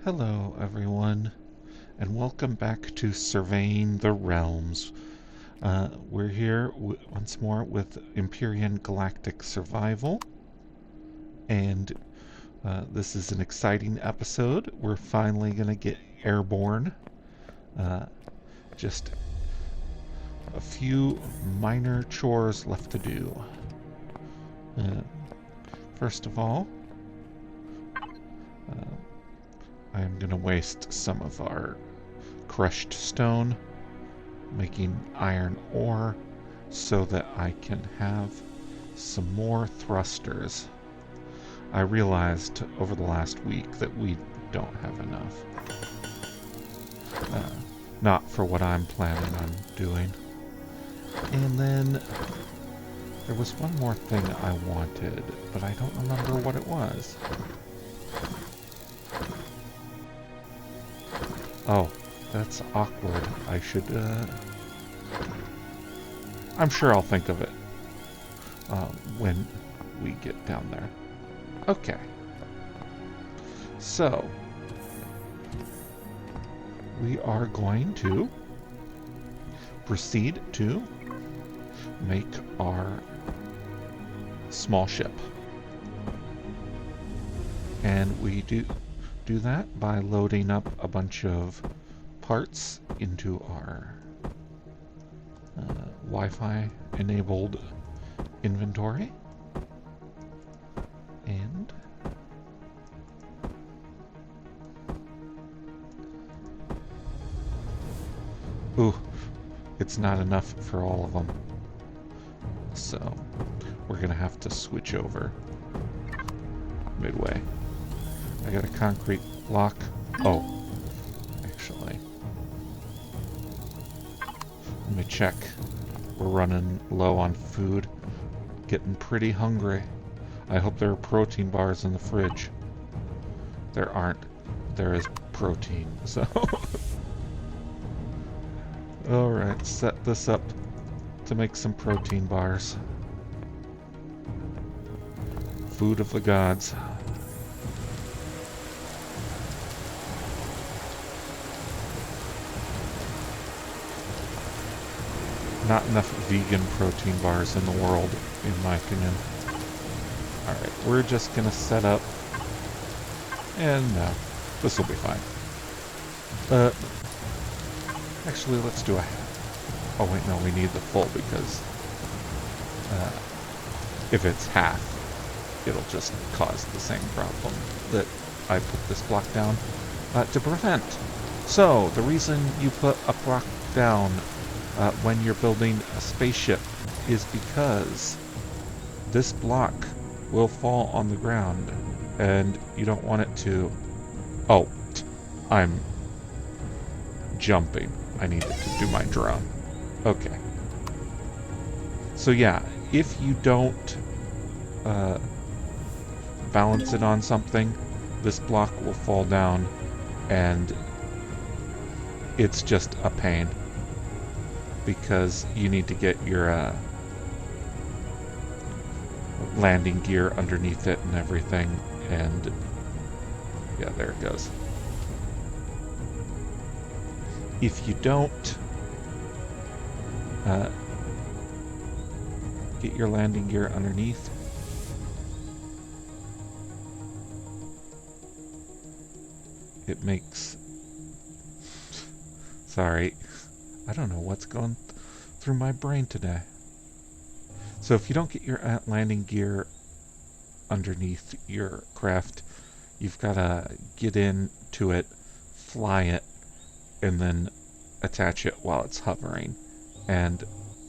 Hello, everyone, and welcome back to Surveying the Realms. We're here once more with Empyrion Galactic Survival, and this is an exciting episode. We're finally going to get airborne. Uh, just a few minor chores left to do. First of all, I am going to waste some of our crushed stone, making iron ore so that I can have some more thrusters. I realized over the last week that we don't have enough. Not for what I'm planning on doing. And then there was one more thing I wanted, but I don't remember what it was. Oh, that's awkward. I should, I'm sure I'll think of it when we get down there. Okay. So, we are going to proceed to make our small ship. And we do that by loading up a bunch of parts into our Wi-Fi enabled inventory. And ooh, it's not enough for all of them. So we're gonna have to switch over midway. I got a concrete block. Oh, actually, let me check. We're running low on food. Getting pretty hungry. I hope there are protein bars in the fridge. There aren't. There is protein, so. Alright, set this up to make some protein bars. Food of the gods. Not enough vegan protein bars in the world, in my opinion. Alright, we're just gonna set up, and this will be fine. Actually, let's do a half. Oh wait, no, we need the full because if it's half, it'll just cause the same problem that I put this block down to prevent. So, the reason you put a block down when you're building a spaceship is because this block will fall on the ground and you don't want it to. Oh, I'm jumping. I needed to do my drone. Okay. So yeah, if you don't balance it on something, this block will fall down and it's just a pain. Because you need to get your landing gear underneath it and everything, and yeah, there it goes. If you don't get your landing gear underneath, it makes... Sorry. I don't know what's going through my brain today. So if you don't get your landing gear underneath your craft, you've got to get into it, fly it, and then attach it while it's hovering. And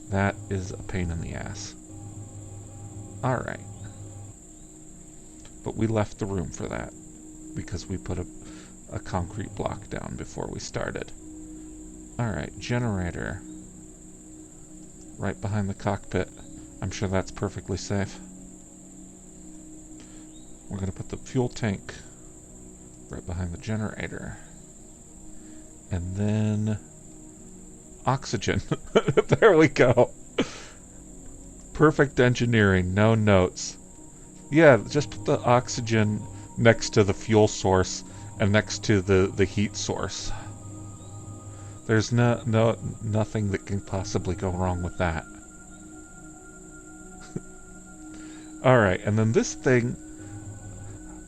that is a pain in the ass. Alright. But we left the room for that because we put a concrete block down before we started. Alright, generator. Right behind the cockpit. I'm sure that's perfectly safe. We're going to put the fuel tank right behind the generator. And then oxygen. There we go. Perfect engineering, no notes. Yeah, just put the oxygen next to the fuel source and next to the heat source. There's nothing that can possibly go wrong with that. Alright, and then this thing,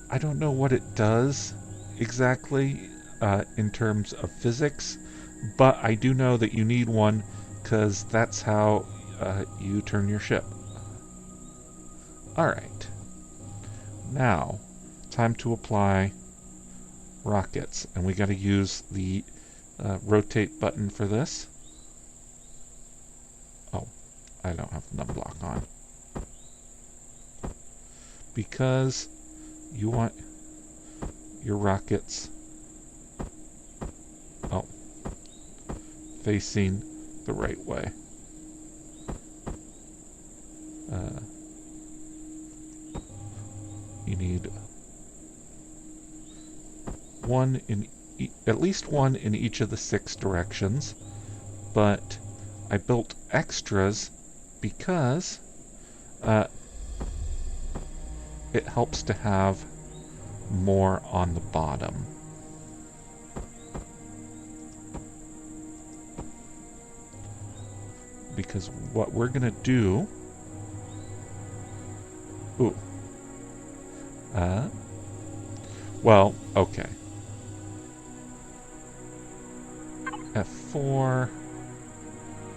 I don't know what it does exactly in terms of physics, but I do know that you need one because that's how you turn your ship. Alright. Now, time to apply rockets, and we got to use the rotate button for this. Oh, I don't have the block on. Because you want your rockets facing the right way. You need one in at least one in each of the 6 directions, but I built extras because it helps to have more on the bottom. Because what we're gonna do... Ooh. Well, okay. F4.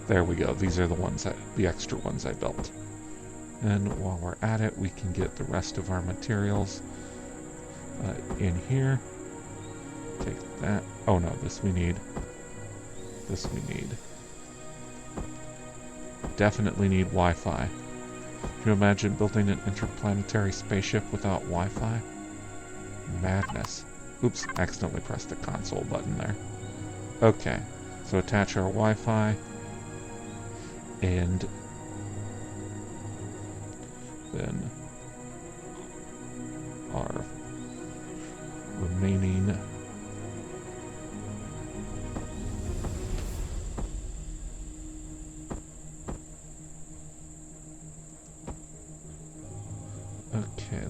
There we go. These are the extra ones I built. And while we're at it, we can get the rest of our materials in here. Take that. Oh no, this we need. This we need. Definitely need Wi-Fi. Can you imagine building an interplanetary spaceship without Wi-Fi? Madness. Oops, accidentally pressed the console button there. Okay, so attach our Wi-Fi, and then our remaining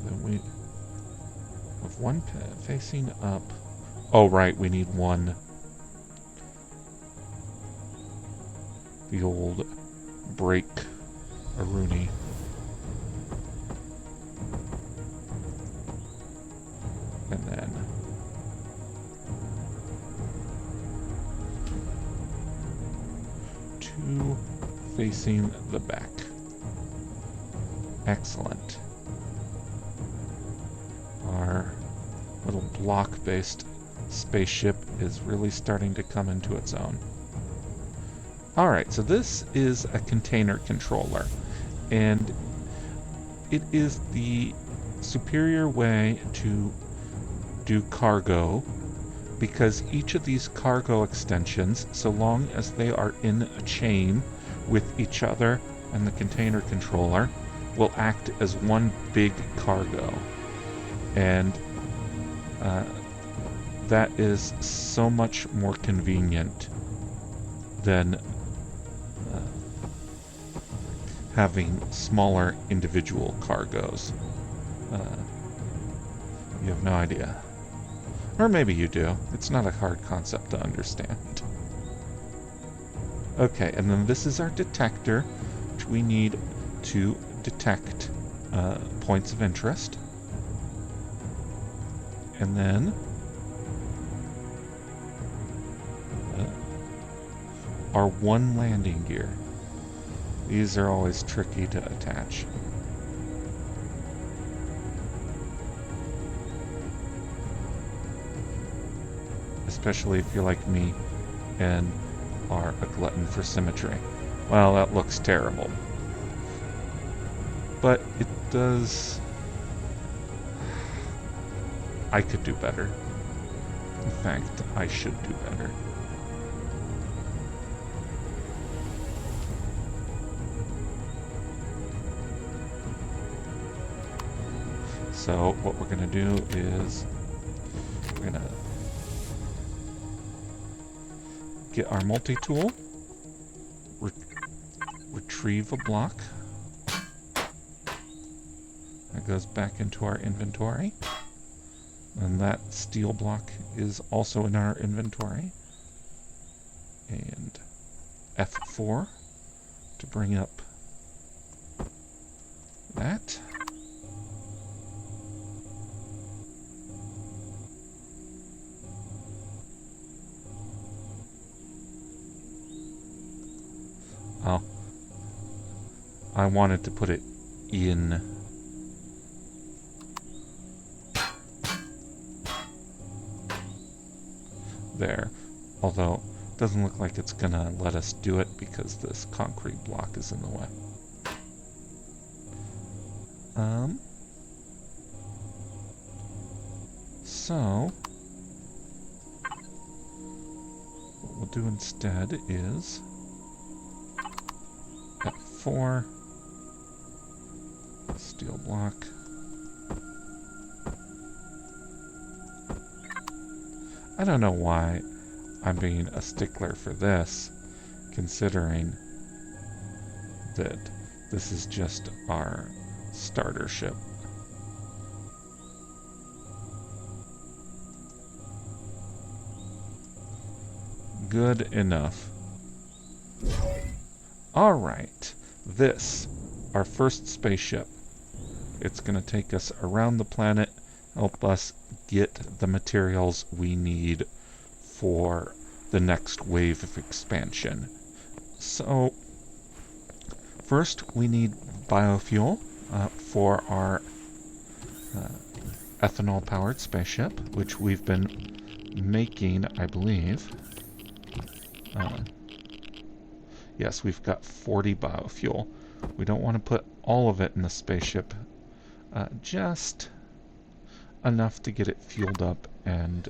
then we have one facing up. Oh right, we need one. The old brake Aruni. And then two facing the back. Excellent. Our little block-based spaceship is really starting to come into its own. Alright, so this is a container controller, and it is the superior way to do cargo, because each of these cargo extensions, so long as they are in a chain with each other and the container controller, will act as one big cargo. And that is so much more convenient than having smaller individual cargoes. You have no idea. Or maybe you do. It's not a hard concept to understand. Okay, and then this is our detector, which we need to detect points of interest. And then our one landing gear. These are always tricky to attach. Especially if you're like me and are a glutton for symmetry. Well, that looks terrible. But it does... I could do better. In fact, I should do better. So what we're going to do is we're going to get our multi-tool, retrieve a block. That goes back into our inventory. And that steel block is also in our inventory. And F4 to bring up that. Oh, I wanted to put it in. There. Although, it doesn't look like it's gonna let us do it because this concrete block is in the way. So, what we'll do instead is F4, steel block. I don't know why I'm being a stickler for this, considering that this is just our starter ship. Good enough. Alright, this, our first spaceship. It's going to take us around the planet, help us get the materials we need for the next wave of expansion. So, first we need biofuel for our ethanol-powered spaceship, which we've been making, I believe. Yes, we've got 40 biofuel. We don't want to put all of it in the spaceship, just enough to get it fueled up and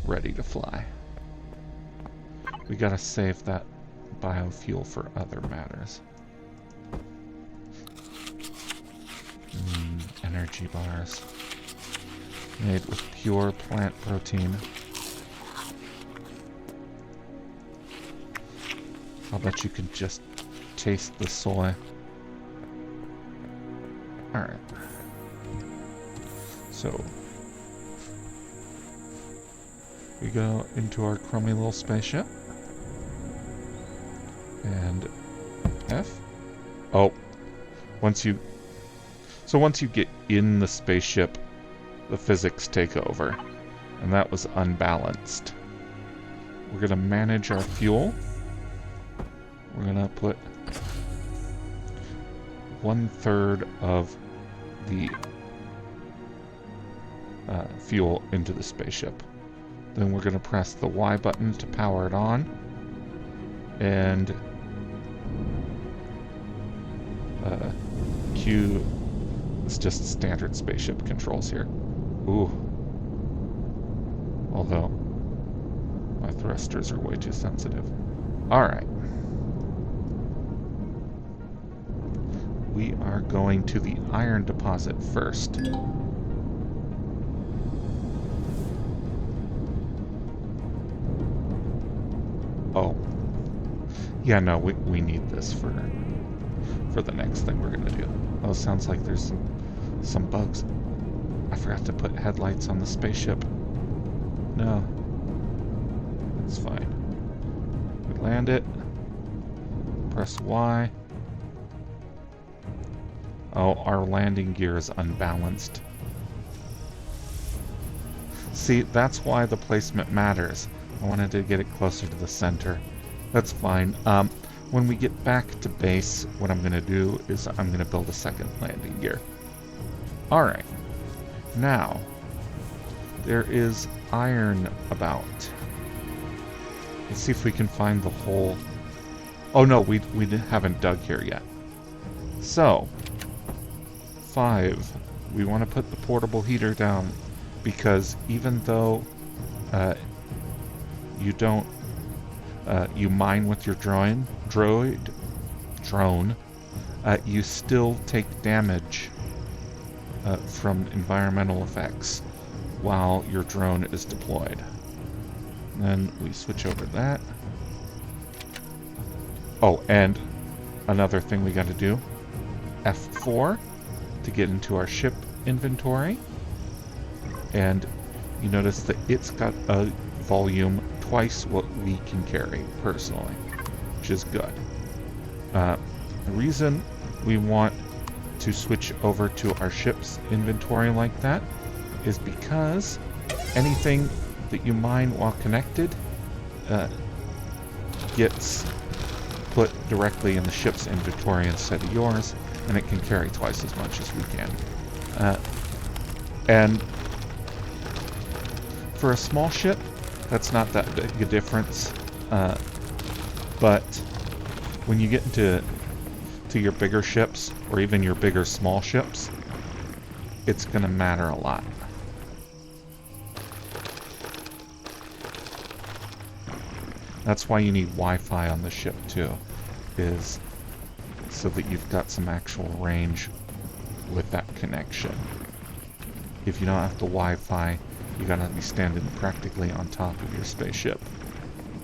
ready to fly. We gotta save that biofuel for other matters. Energy bars. Made with pure plant protein. I'll bet you can just taste the soy. Alright. So, we go into our crummy little spaceship. And F. Oh. Once you get in the spaceship, the physics take over. And that was unbalanced. We're going to manage our fuel. We're going to put 1/3 of the fuel into the spaceship. Then we're going to press the Y button to power it on. And Q is just standard spaceship controls here. Ooh. Although, my thrusters are way too sensitive. Alright. We are going to the iron deposit first. Oh. Yeah, no, we need this for the next thing we're gonna do. Oh, sounds like there's some bugs. I forgot to put headlights on the spaceship. No. It's fine. We land it. Press Y. Oh, our landing gear is unbalanced. See, that's why the placement matters. I wanted to get it closer to the center. That's fine. When we get back to base, what I'm going to do is I'm going to build a second landing gear. Alright. Now, there is iron about. Let's see if we can find the hole. Oh no, we haven't dug here yet. So, 5. We want to put the portable heater down because even though you don't you mine with your drone, you still take damage from environmental effects while your drone is deployed. Then we switch over to that. Oh, and another thing we got to do, F4 to get into our ship inventory, and you notice that it's got a volume twice what we can carry personally, which is good. The reason we want to switch over to our ship's inventory like that is because anything that you mine while connected gets put directly in the ship's inventory instead of yours, and it can carry twice as much as we can. And for a small ship, that's not that big a difference. But when you get into your bigger ships, or even your bigger small ships, it's going to matter a lot. That's why you need Wi-Fi on the ship too, is so that you've got some actual range with that connection. If you don't have the Wi-Fi, you gotta be standing practically on top of your spaceship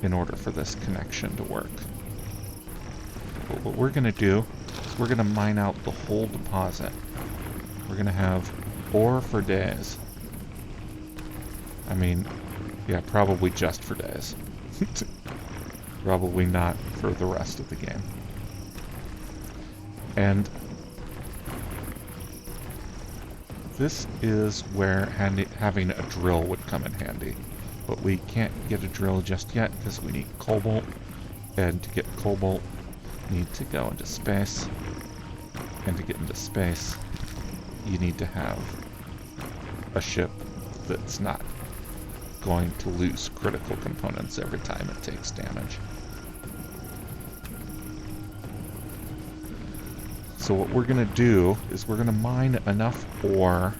in order for this connection to work. But what we're gonna do is we're gonna mine out the whole deposit. We're gonna have ore for days. I mean, yeah, probably just for days. Probably not for the rest of the game. And this is where having a drill would come in handy. But we can't get a drill just yet because we need cobalt. And to get cobalt, you need to go into space. And to get into space, you need to have a ship that's not going to lose critical components every time it takes damage. So what we're going to do is we're going to mine enough ore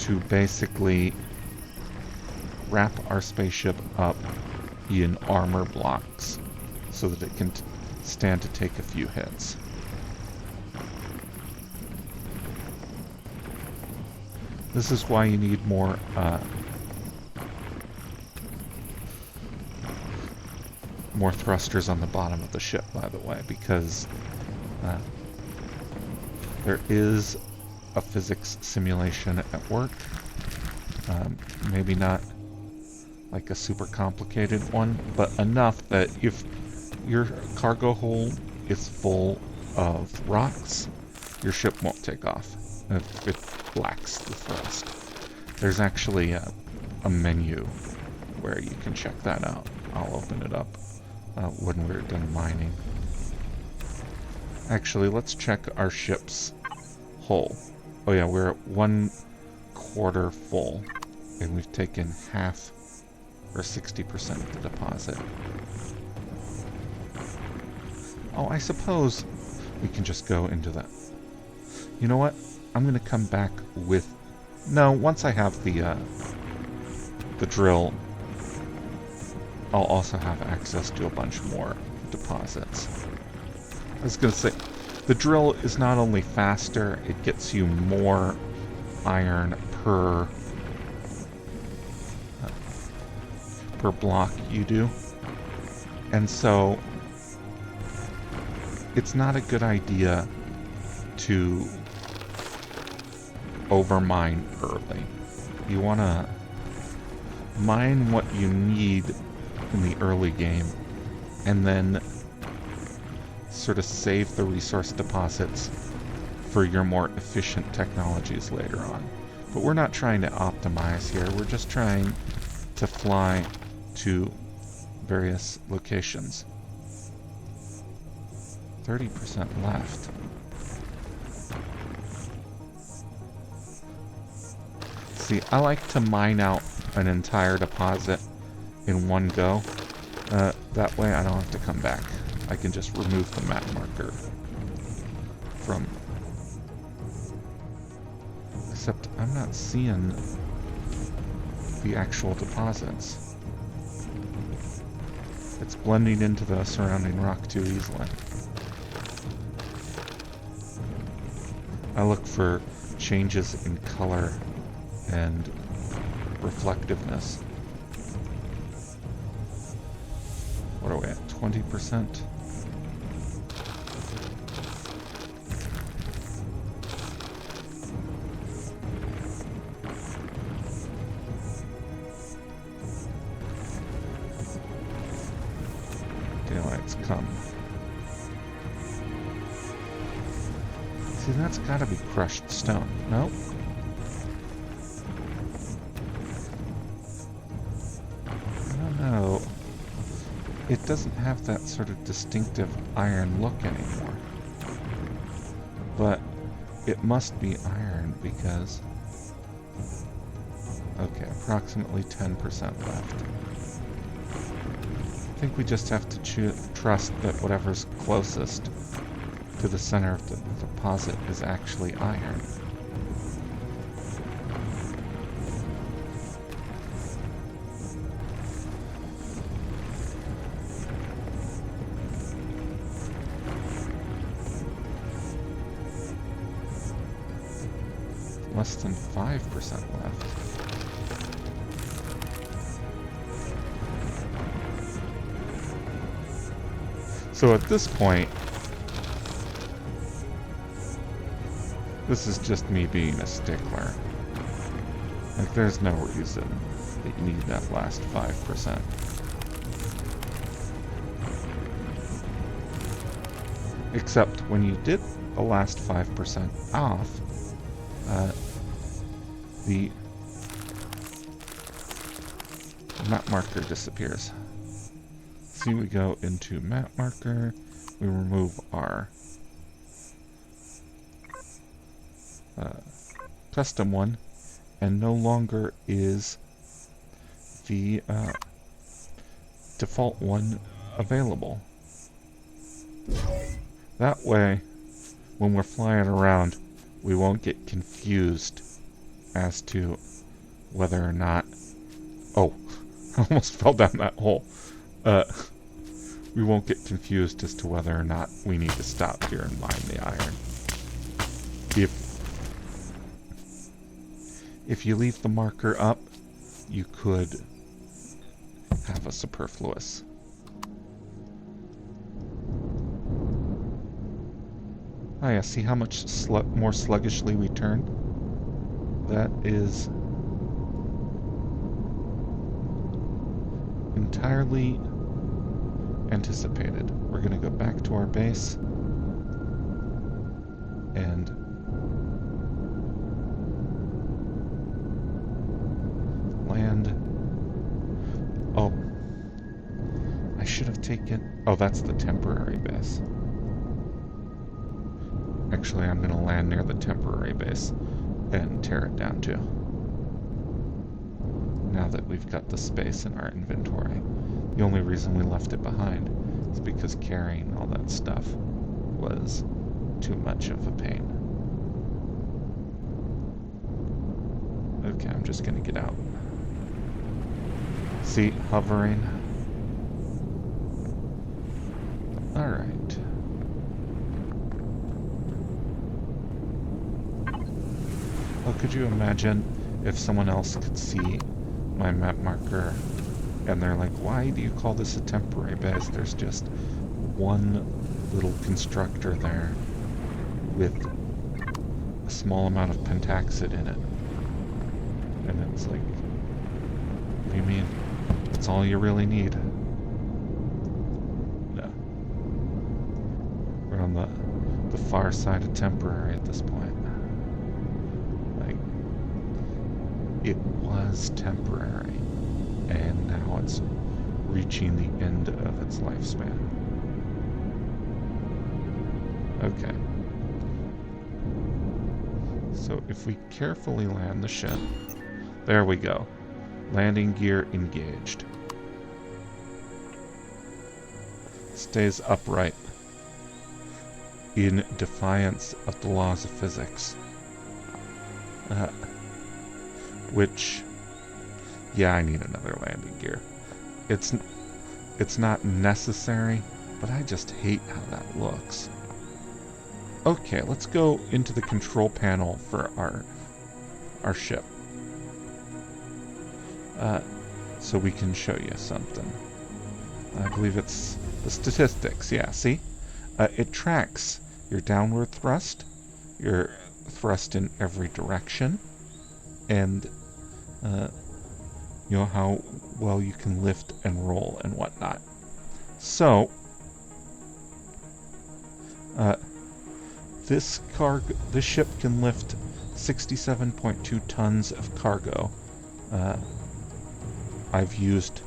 to basically wrap our spaceship up in armor blocks so that it can stand to take a few hits. This is why you need more thrusters on the bottom of the ship, by the way, because there is a physics simulation at work. Maybe not like a super complicated one, but enough that if your cargo hold is full of rocks, your ship won't take off if it lacks the thrust. There's actually a menu where you can check that out. I'll open it up when we're done mining. Actually, let's check our ship's hull. Oh yeah, we're at 1/4 full, and we've taken half or 60% of the deposit. Oh, I suppose we can just go into that. You know what? I'm going to come back with... No, once I have the drill, I'll also have access to a bunch more deposits. I was going to say, the drill is not only faster, it gets you more iron per block you do. And so, it's not a good idea to overmine early. You want to mine what you need in the early game, and then sort of save the resource deposits for your more efficient technologies later on. But we're not trying to optimize here, we're just trying to fly to various locations. 30% left. See, I like to mine out an entire deposit in one go. That way I don't have to come back. I can just remove the map marker from... Except I'm not seeing the actual deposits. It's blending into the surrounding rock too easily. I look for changes in color and reflectiveness. What are we at? 20%? why it's come. See, that's gotta be crushed stone. Nope. I don't know. It doesn't have that sort of distinctive iron look anymore. But it must be iron because... Okay, approximately 10% left. I think we just have to trust that whatever's closest to the center of the deposit is actually iron. Less than 5% left. So at this point, this is just me being a stickler. Like, there's no reason that you need that last 5%. Except when you did the last 5% off, the map marker disappears. See, we go into map marker, we remove our custom one, and no longer is the default one available. That way, when we're flying around, we won't get confused as to whether or not... Oh, I almost fell down that hole. We won't get confused as to whether or not we need to stop here and mine the iron. If you leave the marker up, you could have a superfluous. Oh yeah, see how much more sluggishly we turn? That is entirely anticipated. We're going to go back to our base and land. Oh, I should have taken... Oh, that's the temporary base. Actually, I'm going to land near the temporary base and tear it down too. Now that we've got the space in our inventory. The only reason we left it behind is because carrying all that stuff was too much of a pain. Okay, I'm just going to get out. See, hovering. Alright. Oh, could you imagine if someone else could see my map marker and they're like, why do you call this a temporary base? There's just one little constructor there with a small amount of pentaxid in it. And it's like, what do you mean? That's all you really need. No. We're on the far side of temporary at this point. Like, it was temporary, and now it's reaching the end of its lifespan. Okay. So if we carefully land the ship, there we go. Landing gear engaged. Stays upright in defiance of the laws of physics. Which, yeah, I need another landing gear. It's not necessary, but I just hate how that looks. Okay, let's go into the control panel for our ship. So we can show you something. I believe it's the statistics, yeah, see? It tracks your downward thrust, your thrust in every direction, and you know how well you can lift and roll and whatnot. So Uh, this ship can lift 67.2 tons of cargo. Uh, I've used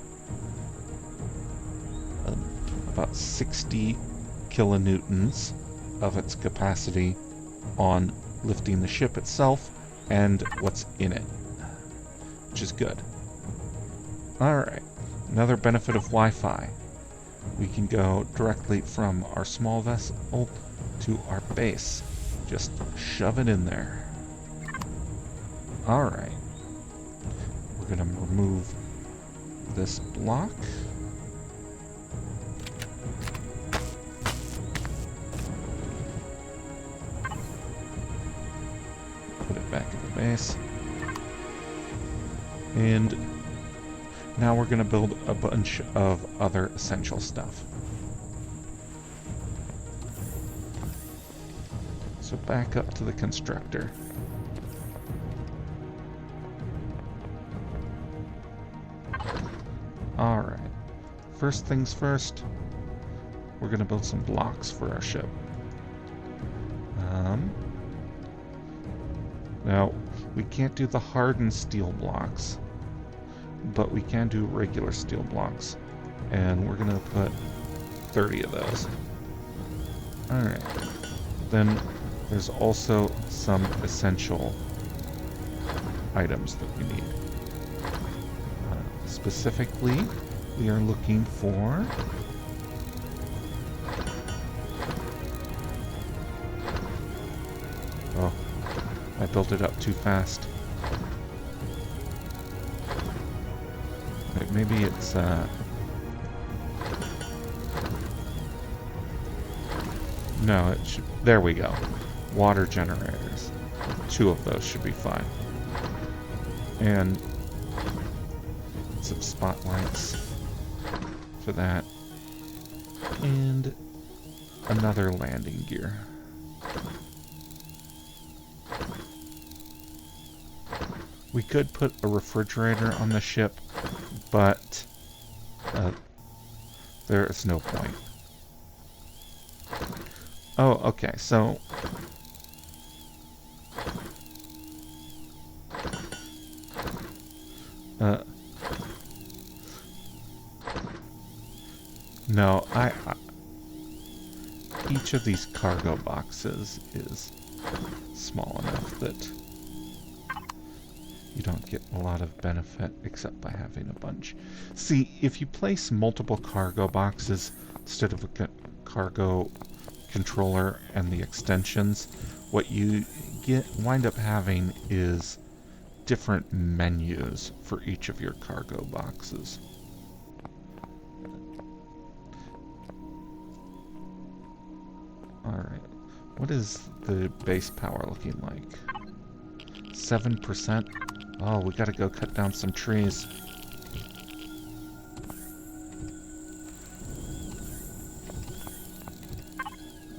about 60 kilonewtons of its capacity on lifting the ship itself and what's in it, which is good. Alright, another benefit of Wi-Fi. We can go directly from our small vessel to our base. Just shove it in there. Alright. We're going to remove this block. Put it back in the base. And now we're going to build a bunch of other essential stuff. So back up to the constructor. Alright. First things first, we're going to build some blocks for our ship. Now, we can't do the hardened steel blocks, but we can do regular steel blocks. And we're going to put 30 of those. Alright. Then there's also some essential items that we need. Specifically, we are looking for oh, I built it up too fast. Wait, maybe it's no, it should, there we go. Water generators. 2 of those should be fine. And some spotlights for that. And another landing gear. We could put a refrigerator on the ship, but there is no point. Oh, okay, so no, each of these cargo boxes is small enough that you don't get a lot of benefit except by having a bunch. See, if you place multiple cargo boxes instead of a cargo controller and the extensions, what you wind up having is different menus for each of your cargo boxes. Alright, what is the base power looking like? 7%? Oh, we gotta go cut down some trees.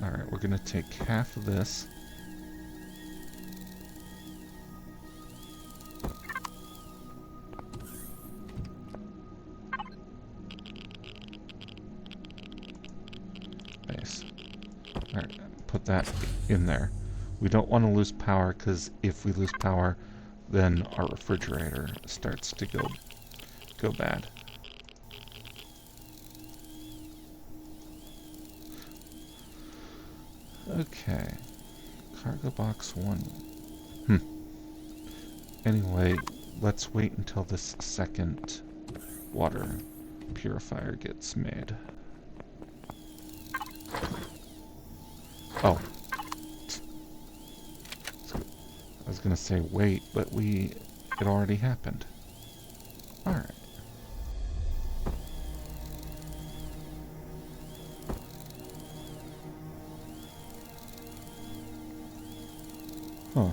Alright, we're gonna take half of this. Nice. Alright, put that in there. We don't want to lose power, because if we lose power, then our refrigerator starts to go bad. Okay. Cargo box 1. Anyway, let's wait until this second water purifier gets made. Oh. I was gonna say wait, but it already happened. Alright. Huh.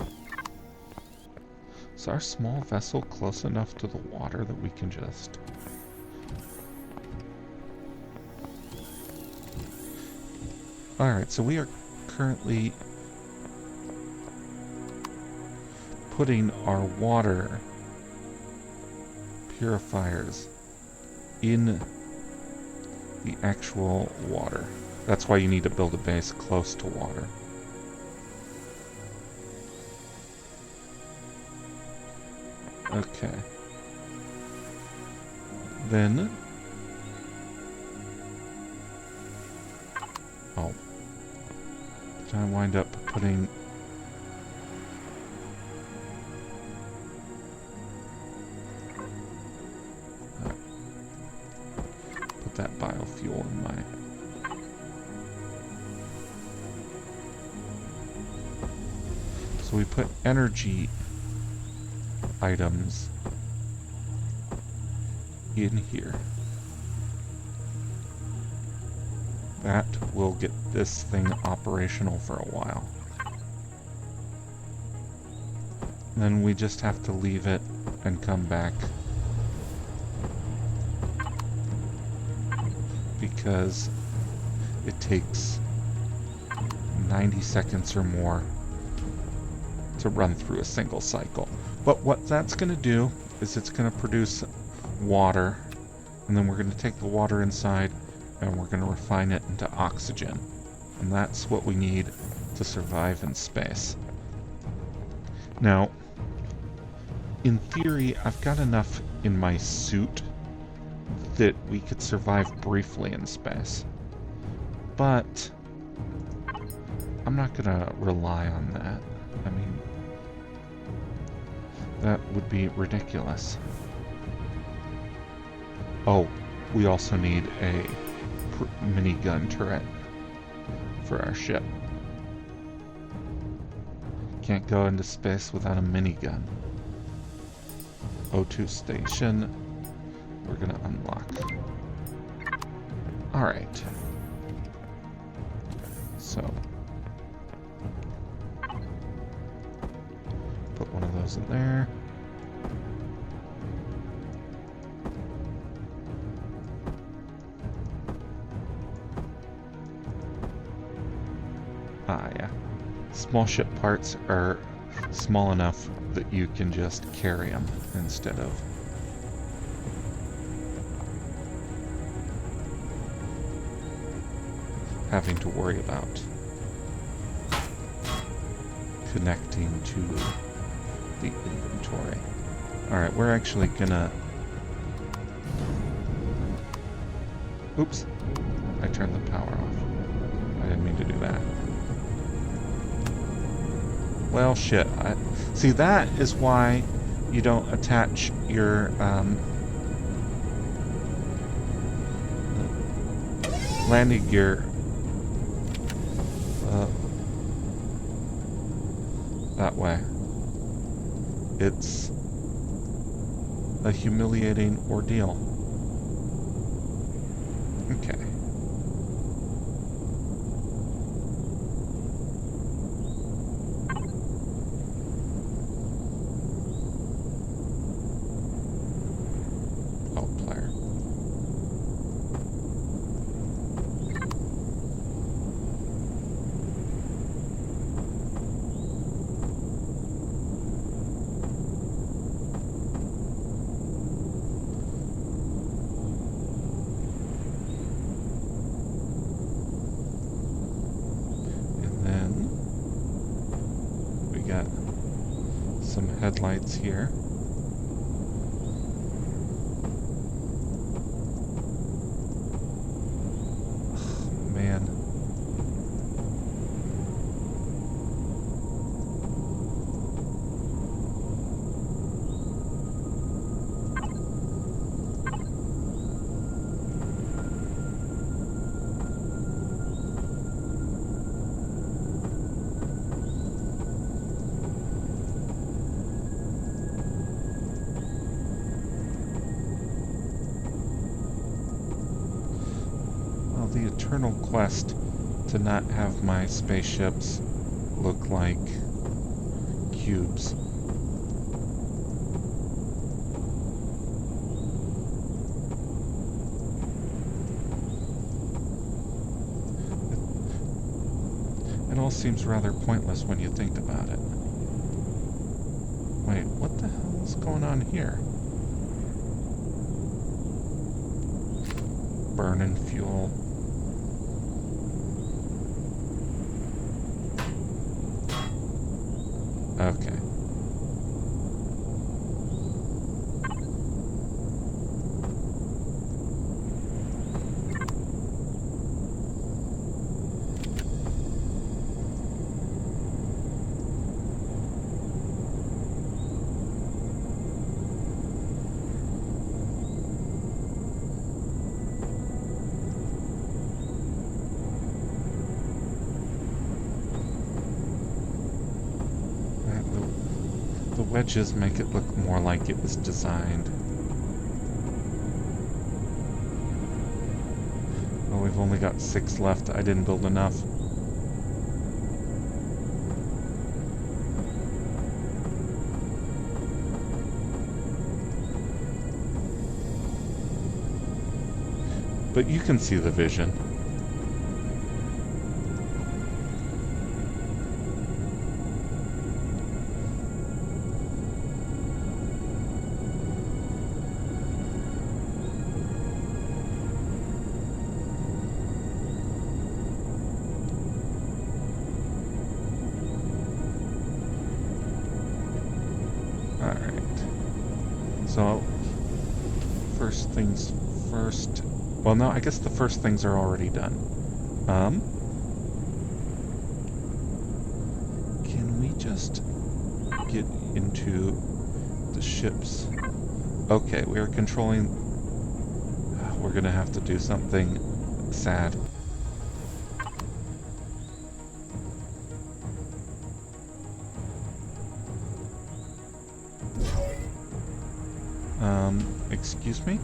Is our small vessel close enough to the water that we can just... Alright, so we are currently putting our water purifiers in the actual water. That's why you need to build a base close to water. Okay. Then... oh. Did I wind up putting... put that biofuel in my... So we put energy items in here. That will get this thing operational for a while. Then we just have to leave it and come back. Because it takes 90 seconds or more to run through a single cycle. But what that's going to do is it's going to produce water, and then we're going to take the water inside and we're going to refine it into oxygen. And that's what we need to survive in space. Now, in theory, I've got enough in my suit that we could survive briefly in space. But I'm not going to rely on that. I mean, that would be ridiculous. Oh, we also need a minigun turret for our ship. Can't go into space without a minigun. O2 station. We're gonna unlock. Alright. So. Put one of those in there. Ah, yeah. Small ship parts are small enough that you can just carry them instead of having to worry about connecting to the inventory. Alright, we're actually gonna... oops! I turned the power off. I didn't mean to do that. Well, shit. See, that is why you don't attach your landing gear that way. It's a humiliating ordeal. Okay. Headlights here. Oh, man. The eternal quest to not have my spaceships look like cubes. It all seems rather pointless when you think about it. Wait, what the hell is going on here? Burning fuel. wedges make it look more like it was designed. Oh, we've only got 6 left. I didn't build enough. But you can see the vision. So, first things first. Well, no, I guess the first things are already done. Can we just get into the ships? Okay, we are controlling... We're gonna have to do something sad. Excuse me?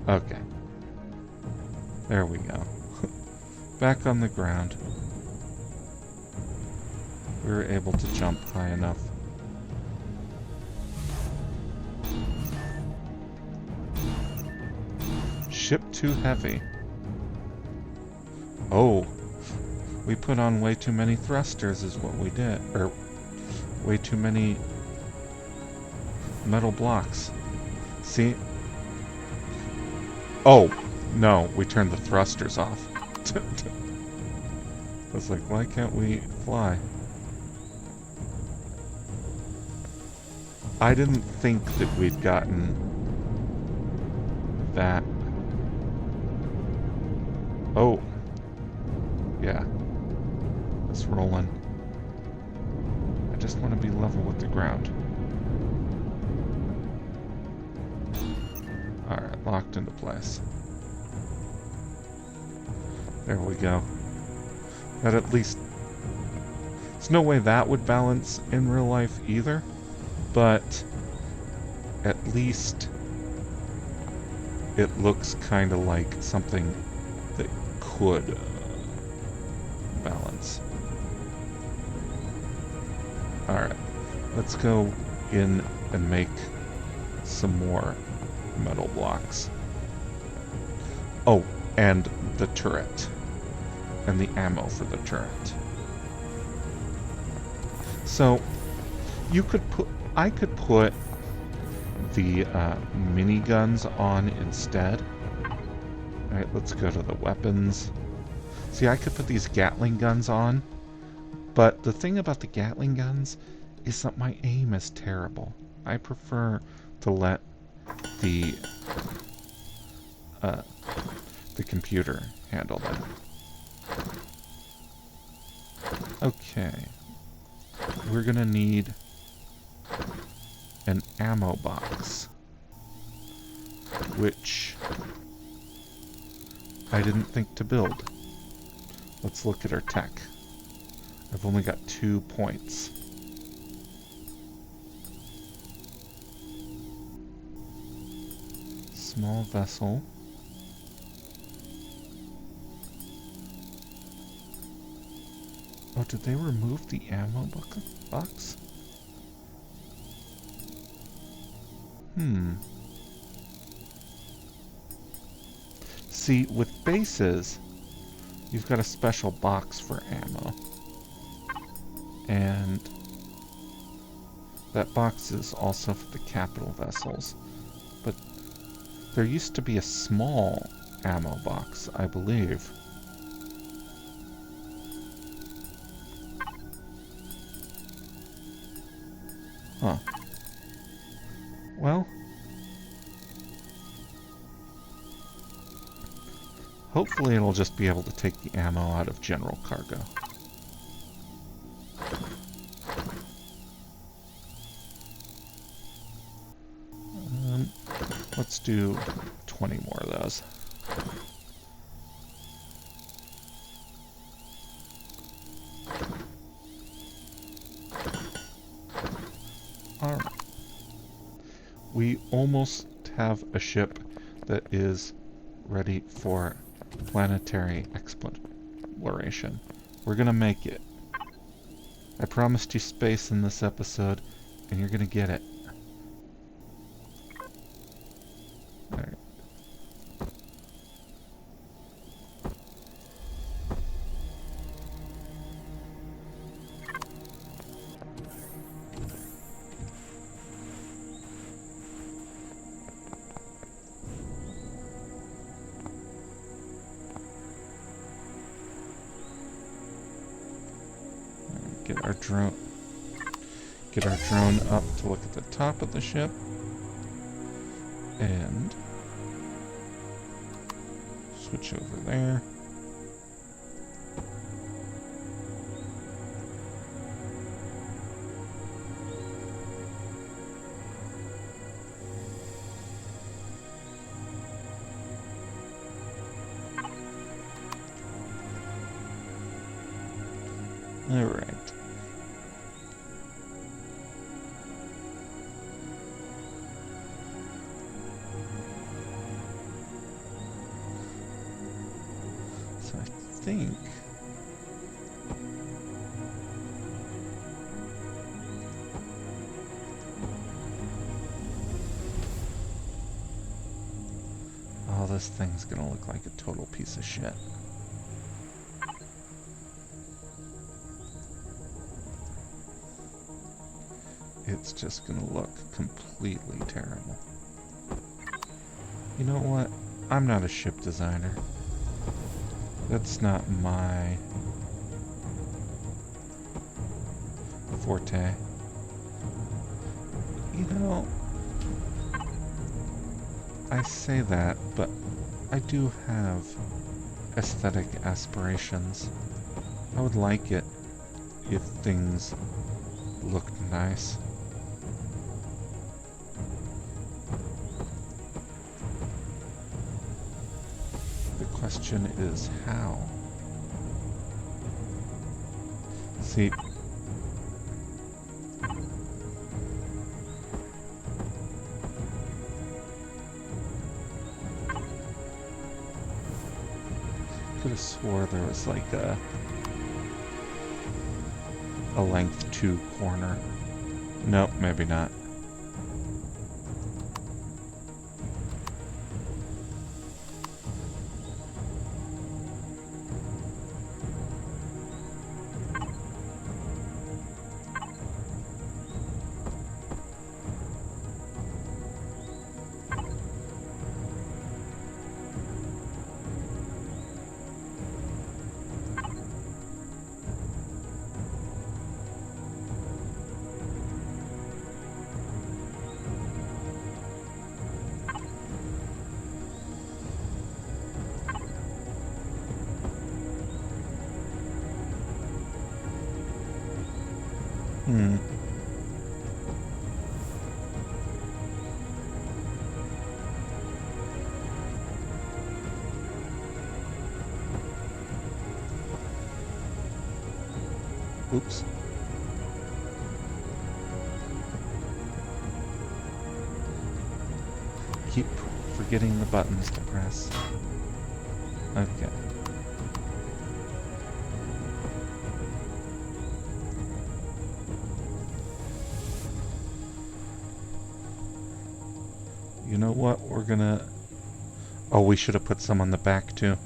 Okay. There we go. Back on the ground. We were able to jump high enough. Ship too heavy. Oh. We put on way too many thrusters is what we did. Or, way too many metal blocks. See? Oh, no, we turned the thrusters off. I was like, why can't we fly? I didn't think that we'd gotten that. Oh. Yeah. It's rolling. I just want to be level with the ground. Alright, locked into place. There we go. That at least... There's no way that would balance in real life either, but at least it looks kind of like something that could balance. Alright, let's go in and make some more metal blocks. Oh, and the turret. And the ammo for the turret. So, you could put... I could put the miniguns on instead. Alright, let's go to the weapons. See, I could put these Gatling guns on, but the thing about the Gatling guns is that my aim is terrible. I prefer to let the computer handle that. Okay. We're gonna need an ammo box, which I didn't think to build. Let's look at our tech. I've only got 2 points. Small vessel. Oh, did they remove the ammo box? See, with bases, you've got a special box for ammo. And that box is also for the capital vessels. But there used to be a small ammo box, I believe. Huh. Well, hopefully it'll just be able to take the ammo out of general cargo. Let's do 20 more of those. We almost have a ship that is ready for planetary exploration. We're gonna make it. I promised you space in this episode, and you're gonna get it. Alright. Get our drone up to look at the top of the ship. And switch over there. All right. So I think oh, this thing's gonna look like a total piece of shit. It's just gonna look completely terrible. You know what? I'm not a ship designer. That's not my forte. You know, I say that, but I do have aesthetic aspirations. I would like it if things looked nice. The question is how. See, could have swore there was like a length 2 corner. Nope, maybe not. Oops. Keep forgetting the buttons to press. Okay. You know what? We're gonna... Oh, we should have put some on the back too.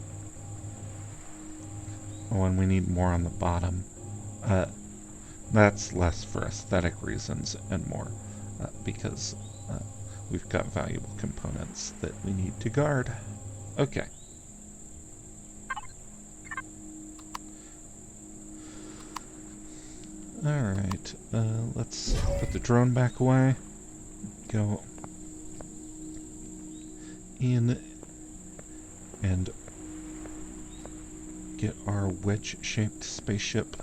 Oh, and we need more on the bottom. That's less for aesthetic reasons and more because we've got valuable components that we need to guard. Okay. Alright, let's put the drone back away. Go in and get our wedge-shaped spaceship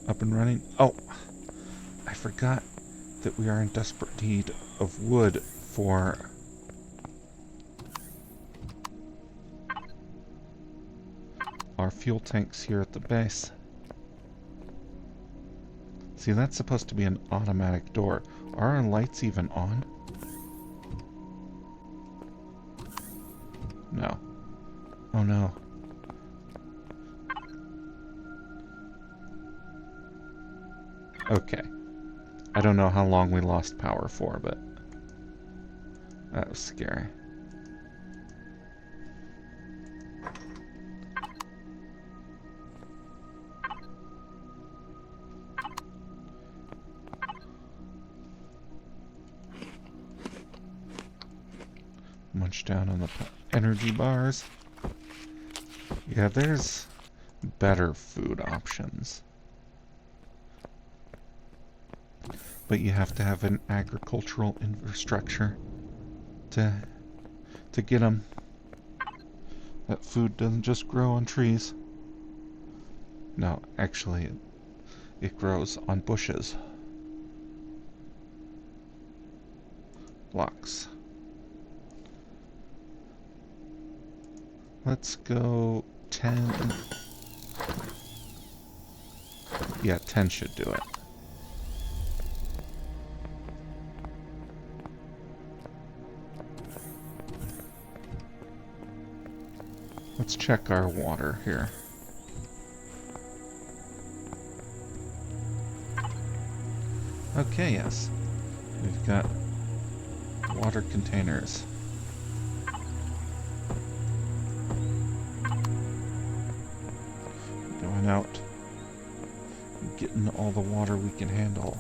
up and running. Oh, I forgot that we are in desperate need of wood for our fuel tanks here at the base. See, that's supposed to be an automatic door. Are our lights even on? No. Oh no. Okay. I don't know how long we lost power for, but that was scary. Munch down on the energy bars. Yeah, there's better food options. But you have to have an agricultural infrastructure to get them. That food doesn't just grow on trees. No, actually, it grows on bushes. Blocks. Let's go 10. Yeah, 10 should do it. Let's check our water here. Okay, yes. We've got water containers. Going out, getting all the water we can handle.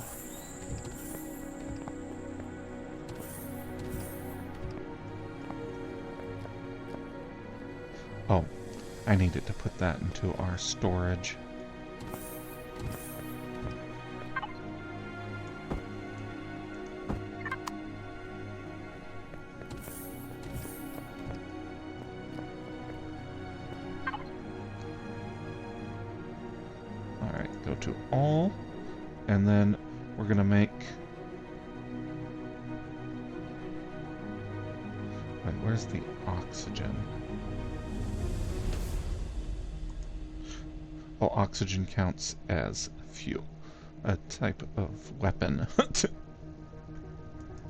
Oh, I needed to put that into our storage. Alright, go to all, and then we're gonna make... Wait, where's the oxygen? Oh, oxygen counts as fuel. A type of weapon.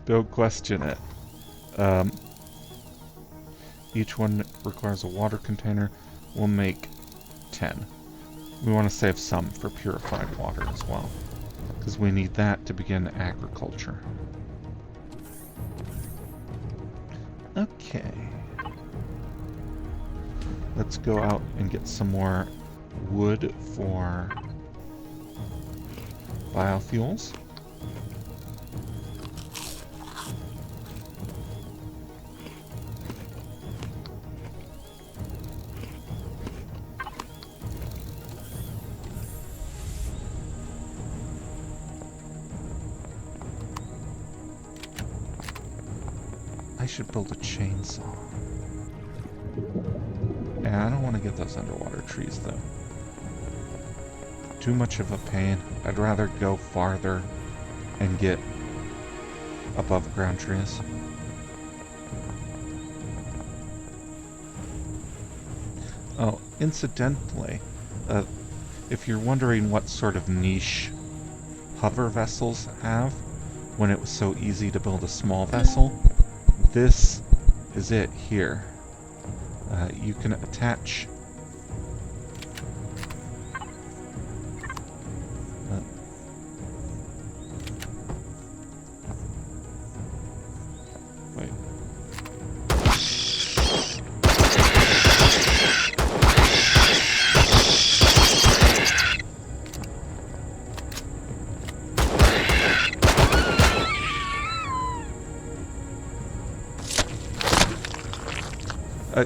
Don't question it. Each one requires a water container. We'll make 10. We want to save some for purified water as well, because we need that to begin agriculture. Okay. Let's go out and get some more wood for biofuels. I should build a chainsaw. Yeah, I don't want to get those underwater trees though. Too much of a pain. I'd rather go farther and get above ground trees. Oh, incidentally, if you're wondering what sort of niche hover vessels have, when it was so easy to build a small vessel, this is it here. You can attach wait.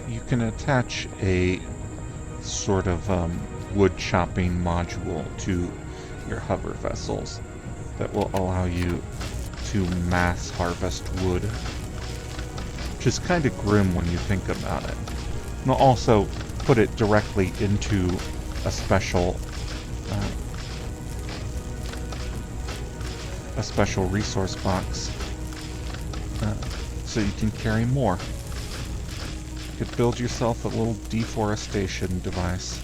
You can attach a sort of wood chopping module to your hover vessels that will allow you to mass harvest wood, which is kind of grim when you think about it. And also put it directly into a special resource box so you can carry more. You could build yourself a little deforestation device.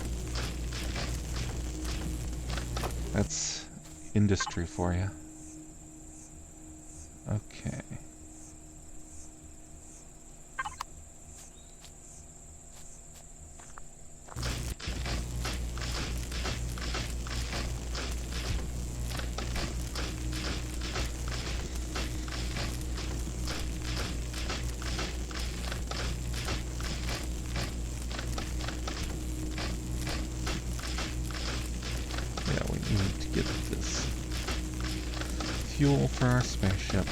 That's industry for you. Okay. fuel for our spaceship.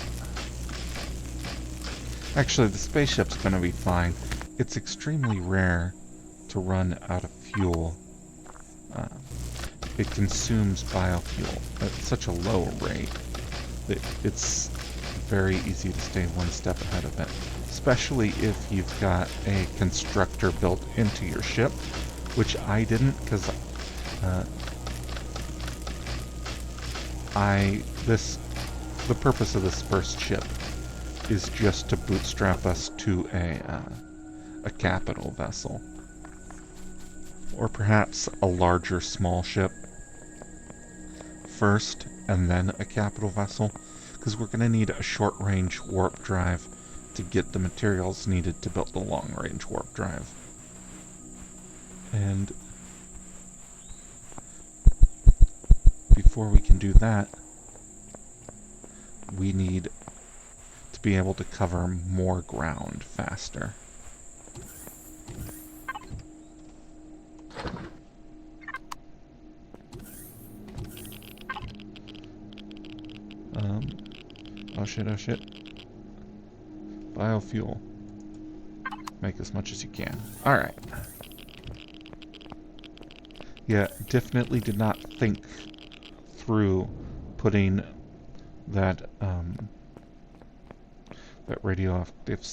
Actually, the spaceship's going to be fine. It's extremely rare to run out of fuel. It consumes biofuel at such a low rate that it's very easy to stay one step ahead of it. Especially if you've got a constructor built into your ship, which I didn't, because the purpose of this first ship is just to bootstrap us to a capital vessel, or perhaps a larger small ship first, and then a capital vessel, because we're going to need a short-range warp drive to get the materials needed to build the long-range warp drive. And before we can do that, we need to be able to cover more ground faster. Oh shit. Biofuel. Make as much as you can. Alright. Yeah, definitely did not think through putting that that radioactive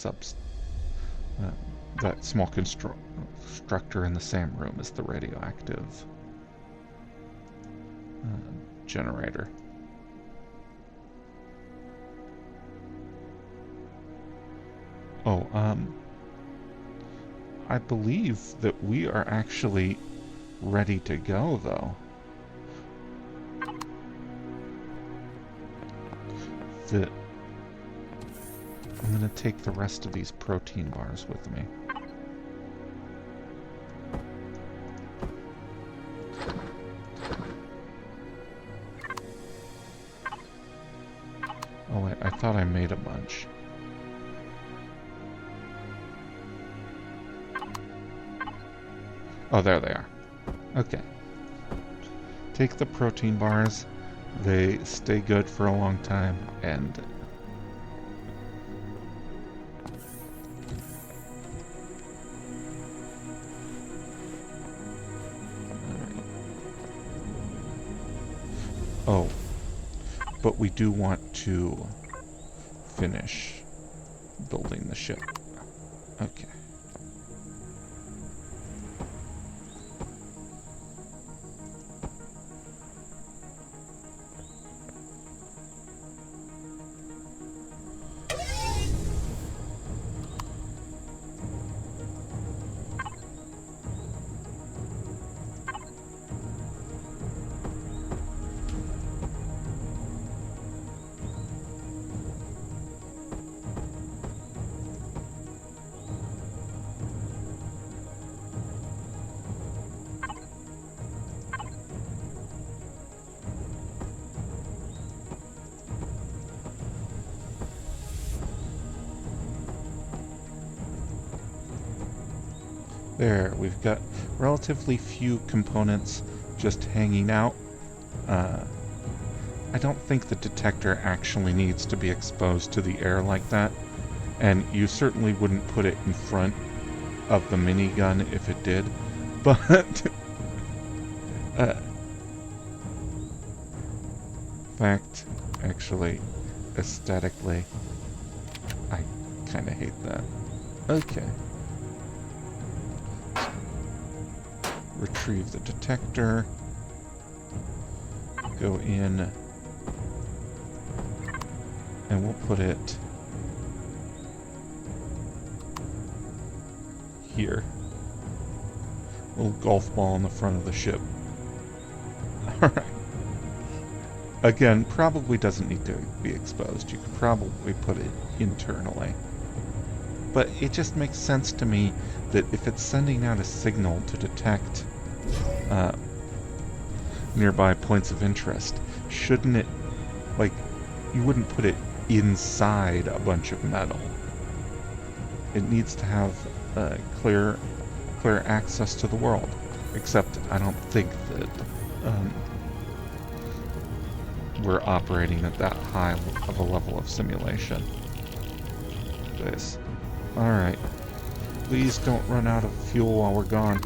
that small constructor in the same room as the radioactive generator. Oh, I believe that we are actually ready to go, though. I'm going to take the rest of these protein bars with me. Oh wait, I thought I made a bunch. Oh, there they are. Okay. Take the protein bars. They stay good for a long time, and oh, but we do want to finish building the ship. Okay. There, we've got relatively few components just hanging out. I don't think the detector actually needs to be exposed to the air like that, and you certainly wouldn't put it in front of the minigun if it did, but in fact, actually, aesthetically, I kind of hate that. Okay. Retrieve the detector. Go in. And we'll put it here. Little golf ball in the front of the ship. Alright. Again, probably doesn't need to be exposed. You could probably put it internally. But it just makes sense to me that if it's sending out a signal to detect nearby points of interest, shouldn't it, like, you wouldn't put it inside a bunch of metal. It needs to have clear access to the world. Except I don't think that we're operating at that high of a level of simulation. This. Alright. Please don't run out of fuel while we're gone.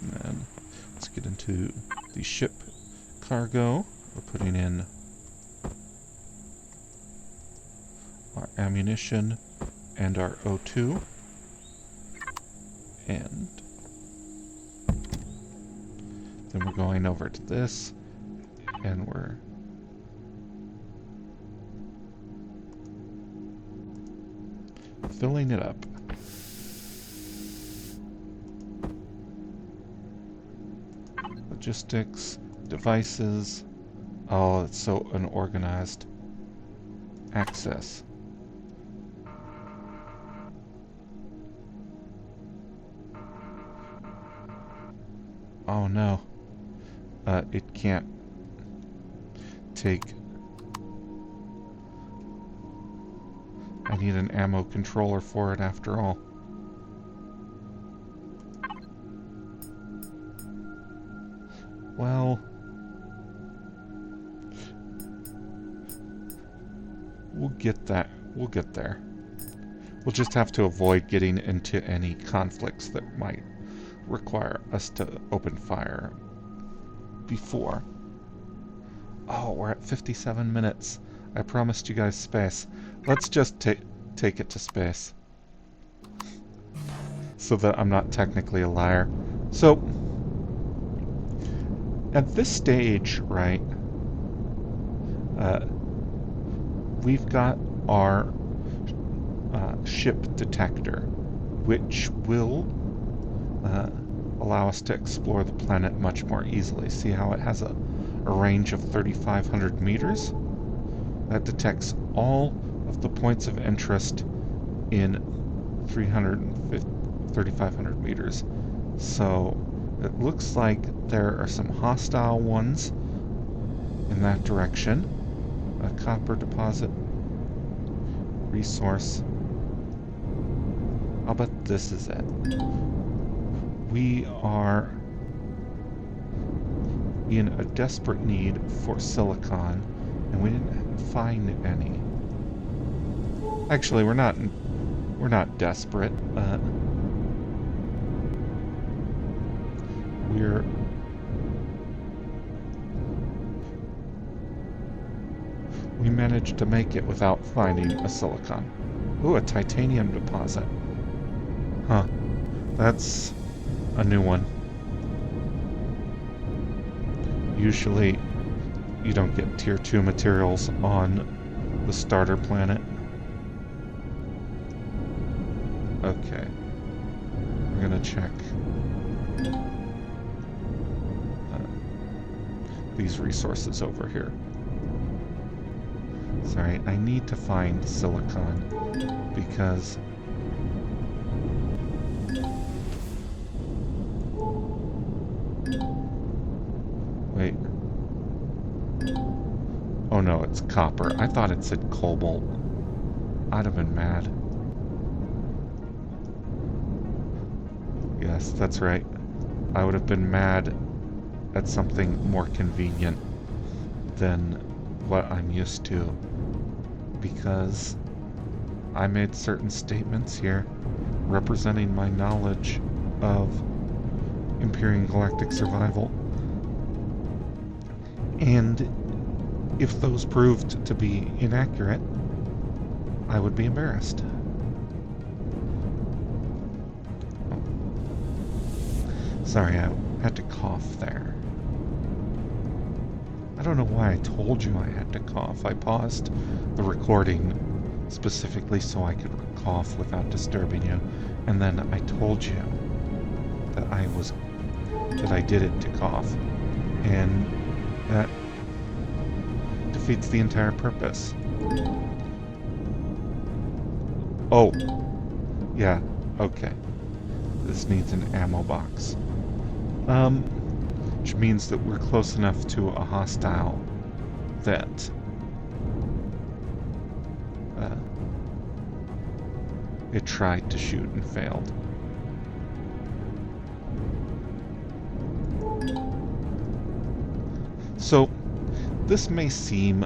And then let's get into the ship cargo. We're putting in our ammunition and our O2. And then we're going over to this, and we're filling it up. Logistics, devices. Oh, it's so unorganized. Access. Oh no. It can't take... I need an ammo controller for it after all. Well... we'll get that. We'll get there. We'll just have to avoid getting into any conflicts that might require us to open fire before. Oh, we're at 57 minutes. I promised you guys space. Let's just take it to space. So that I'm not technically a liar. So, at this stage, right, we've got our ship detector, which will allow us to explore the planet much more easily. See how it has a range of 3,500 meters? That detects all of the points of interest in 3,500 meters. So it looks like there are some hostile ones in that direction. A copper deposit. Resource. I'll bet this is it. We are in a desperate need for silicon, and we didn't find any. Actually, we're not desperate. We managed to make it without finding a silicon. Ooh, a titanium deposit. Huh. That's a new one. Usually, you don't get tier 2 materials on the starter planet. Okay. We're gonna check these resources over here. Sorry, I need to find silicon because wait. Oh no, it's copper. I thought it said cobalt. I'd have been mad. Yes, that's right. I would have been mad at something more convenient than what I'm used to, because I made certain statements here representing my knowledge of Empyrion Galactic survival, and if those proved to be inaccurate, I would be embarrassed. Sorry, I had to cough there. I don't know why I told you I had to cough. I paused the recording specifically so I could cough without disturbing you, and then I told you that I did it to cough, and that defeats the entire purpose. Oh, yeah, okay. This needs an ammo box. Which means that we're close enough to a hostile that it tried to shoot and failed. So, this may seem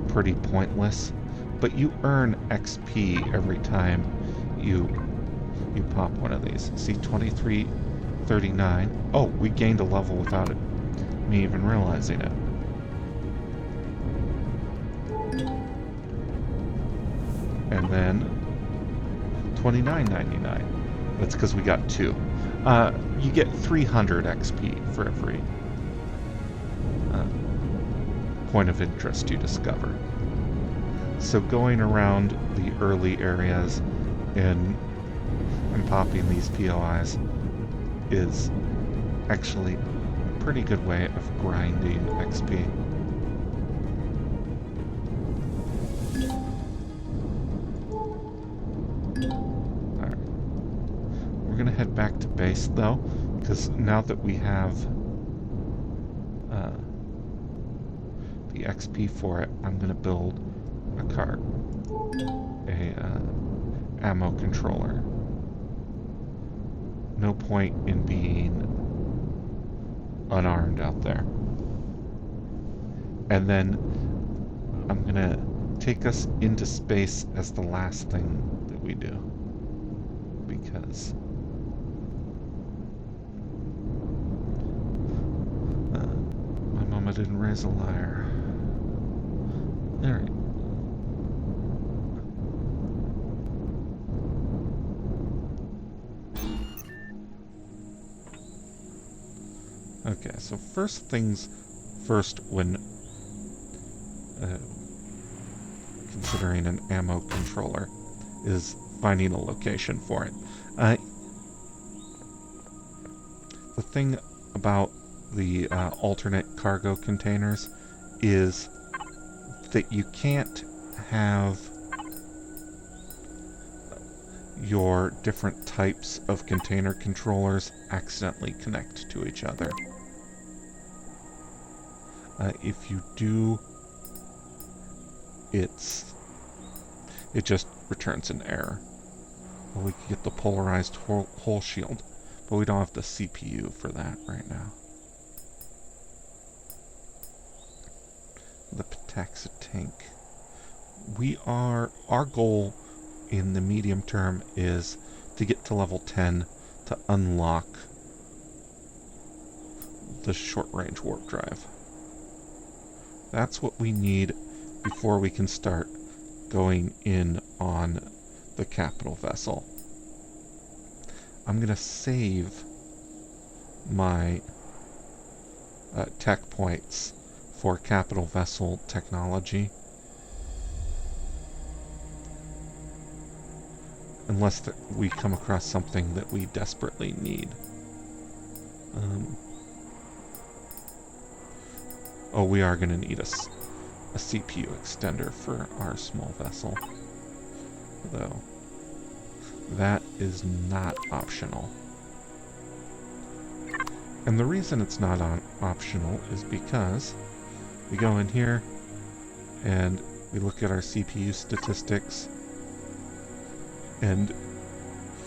pretty pointless, but you earn XP every time you pop one of these. See, 2339. Oh, we gained a level without me even realizing it. And then 29.99. That's because we got 2. You get 300 XP for every point of interest you discover. So going around the early areas and popping these POIs is actually a pretty good way of grinding XP. Alright. We're gonna head back to base though, because now that we have the XP for it, I'm gonna build a cart, a ammo controller. No point in being unarmed out there. And then I'm gonna take us into space as the last thing that we do, because my mama didn't raise a liar. Alright. Okay, so first things first when considering an ammo controller is finding a location for it. The thing about the alternate cargo containers is that you can't have your different types of container controllers accidentally connect to each other. If you do, it just returns an error. Well, we can get the polarized hull shield, but we don't have the CPU for that right now. The Petaxa tank. Our goal in the medium term is to get to level 10 to unlock the short-range warp drive. That's what we need before we can start going in on the capital vessel. I'm going to save my tech points for capital vessel technology, unless we come across something that we desperately need. Oh, we are going to need a CPU extender for our small vessel, though that is not optional. And the reason it's not optional is because we go in here and we look at our CPU statistics, and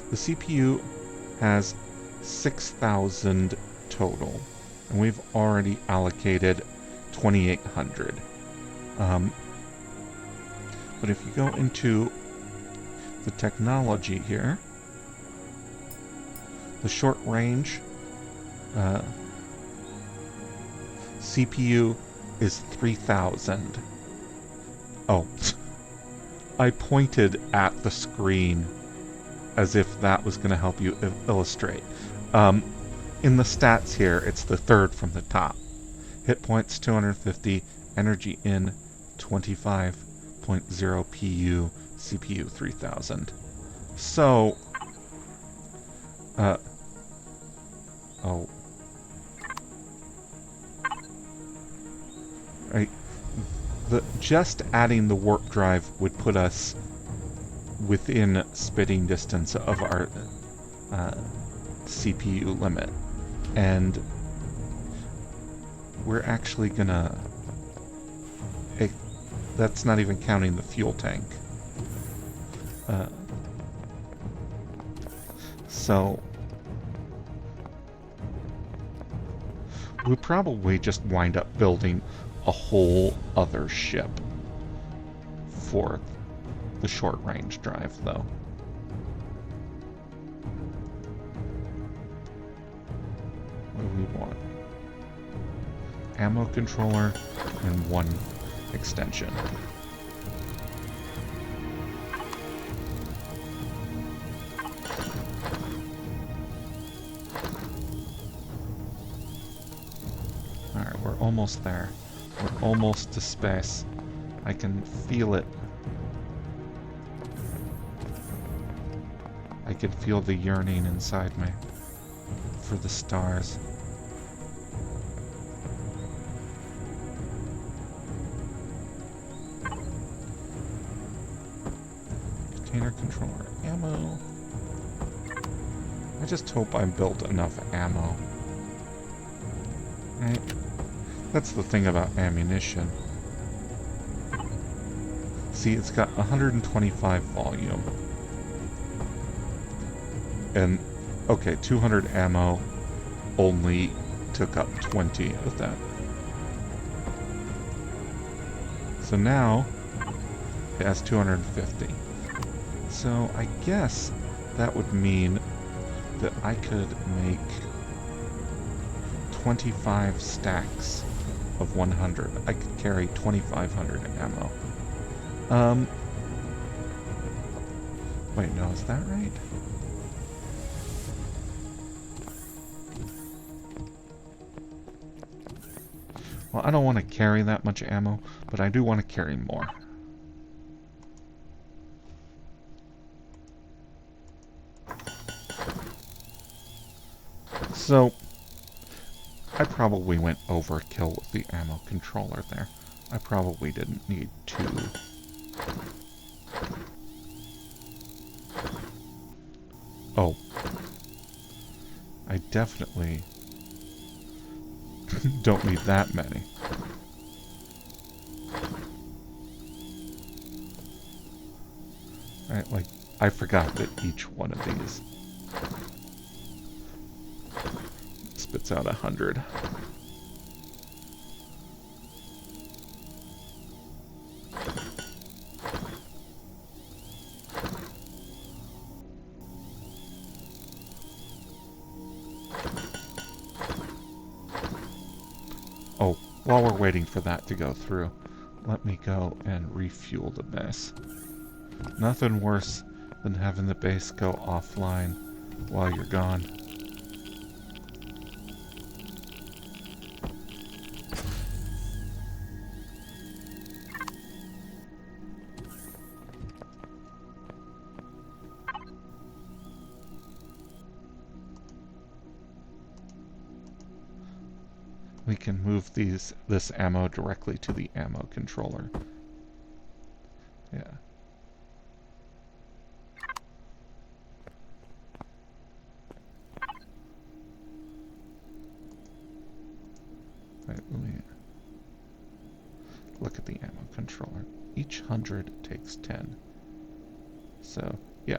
the CPU has 6,000 total, and we've already allocated 2,800. But if you go into the technology here, the short range CPU is 3,000. Oh, I pointed at the screen as if that was going to help you illustrate. In the stats here, it's the third from the top. Hit points 250, energy in 25.0 PU, CPU 3000. So, right, just adding the warp drive would put us within spitting distance of our CPU limit, and we're actually gonna... that's not even counting the fuel tank. So we probably just wind up building a whole other ship for the short-range drive, though. What do we want? Ammo controller and one extension. Alright, we're almost there. We're almost to space. I can feel it. I can feel the yearning inside me for the stars. Container controller ammo. I just hope I built enough ammo. Right? That's the thing about ammunition. See, it's got 125 volume. And, okay, 200 ammo only took up 20 of that. So now, it has 250. So I guess that would mean that I could make 25 stacks of 100. I could carry 2,500 ammo. Wait, no, is that right? Well, I don't want to carry that much ammo, but I do want to carry more. So, I probably went overkill with the ammo controller there. I probably didn't need two. Oh. I definitely don't need that many. Right, like, I forgot that each one of these spits out 100. Oh, while we're waiting for that to go through, let me go and refuel the base. Nothing worse than having the base go offline while you're gone. We can move this ammo directly to the ammo controller. Yeah. Right, let me look at the ammo controller. Each 100 takes 10. So, yeah.